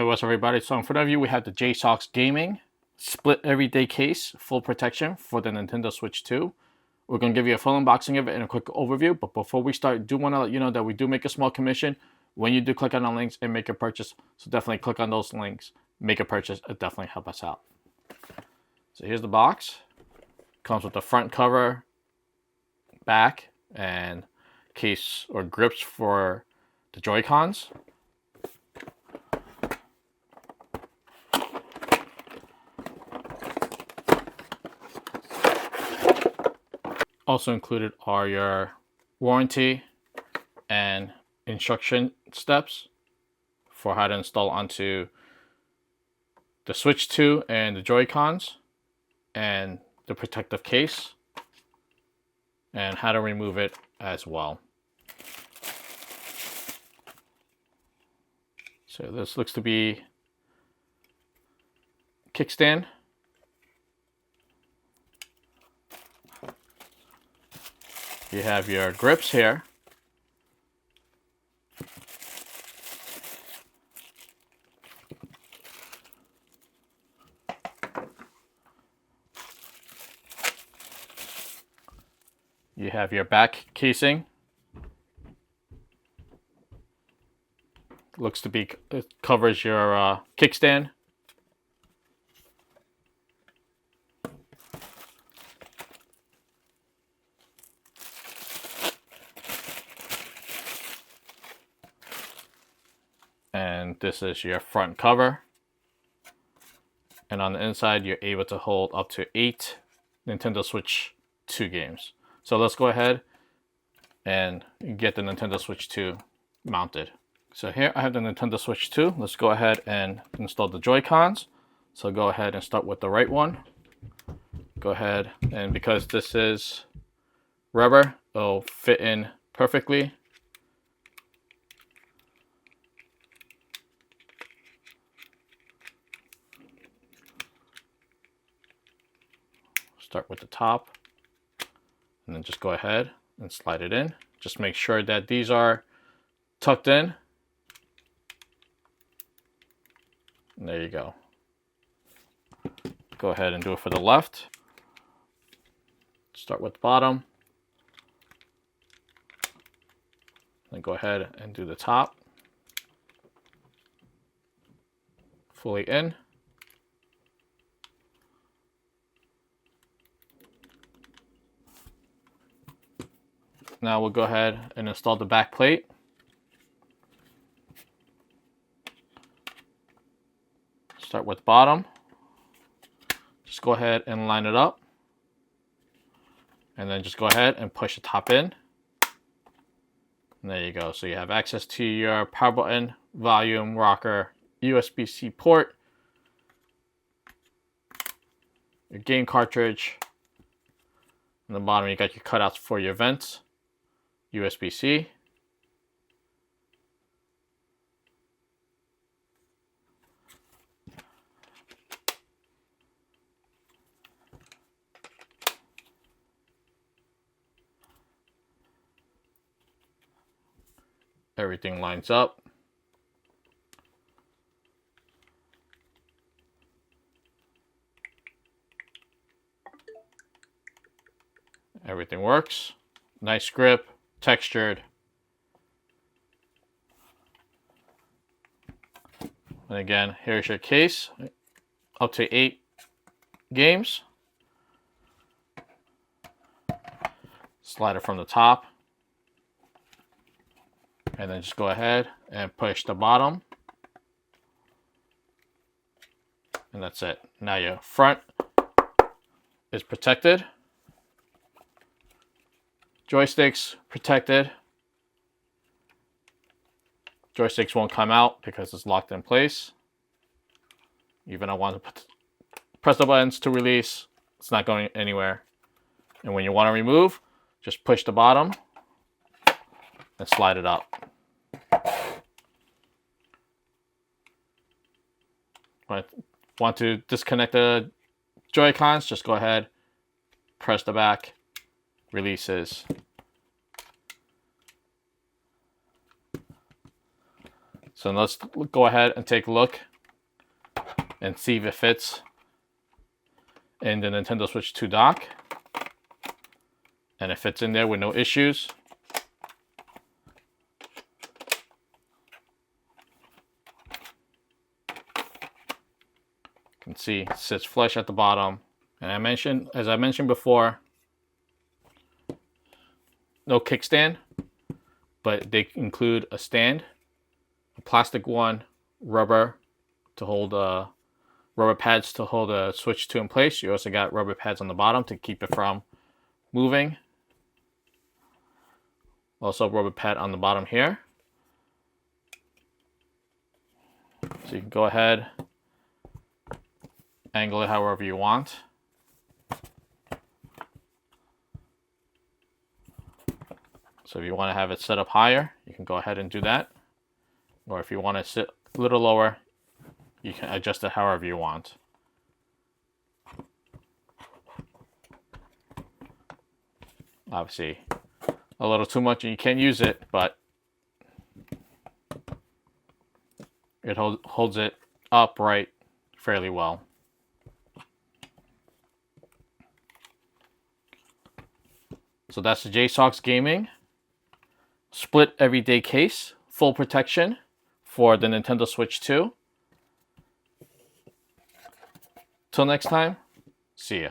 Hey, what's up, everybody? So in front of you, we have the JSAUX Gaming Split Everyday Case, full protection for the Nintendo Switch 2. We're going to give you a full unboxing of it and a quick overview. But before we start, I do want to let you know that we do make a small commission when you do click on the links and make a purchase. So definitely click on those links, make a purchase. It definitely help us out. So here's the box. Comes with the front cover, back, and case or grips for the Joy-Cons. Also included are your warranty and instruction steps for how to install onto the Switch 2 and the Joy-Cons, and the protective case, and how to remove it as well. So this looks to be kickstand. You have your grips here. You have your back casing. Looks to be, it covers your kickstand. And this is your front cover. And on the inside, you're able to hold up to 8 Nintendo Switch 2 games. So let's go ahead and get the Nintendo Switch 2 mounted. So here I have the Nintendo Switch 2. Let's go ahead and install the Joy-Cons. So go ahead and start with the right one. Go ahead, and because this is rubber, it'll fit in perfectly. Start with the top, and then just go ahead and slide it in. Just make sure that these are tucked in. And there you go. Go ahead and do it for the left. Start with the bottom. Then go ahead and do the top. Fully in. Now we'll go ahead and install the back plate. Start with bottom. Just go ahead and line it up. And then just go ahead and push the top in. And there you go. So you have access to your power button, volume, rocker, USB-C port, your game cartridge. On the bottom, you got your cutouts for your vents. USB-C. Everything lines up. Everything works. Nice grip. Textured. And again, here's your case, up to 8 games. Slide it from the top, and then just go ahead and push the bottom, and that's it. Now your front is protected. Joysticks protected. Joysticks won't come out because it's locked in place. Even I want to press the buttons to release, it's not going anywhere. And when you want to remove, just push the bottom and slide it up. But want to disconnect the Joy-Cons, just go ahead, press the back, releases. So let's go ahead and take a look and see if it fits in the Nintendo Switch 2 dock. And it fits in there with no issues. You can see it sits flush at the bottom. And as I mentioned before, no kickstand, but they include a stand, a plastic one, rubber pads to hold the Switch 2 in place. You also got rubber pads on the bottom to keep it from moving. Also rubber pad on the bottom here. So you can go ahead, angle it however you want. So if you want to have it set up higher, you can go ahead and do that. Or if you want to sit a little lower, you can adjust it however you want. Obviously, a little too much and you can't use it, but it holds it upright fairly well. So that's the JSAUX Gaming split everyday case, full protection for the Nintendo Switch 2. Till next time, see ya.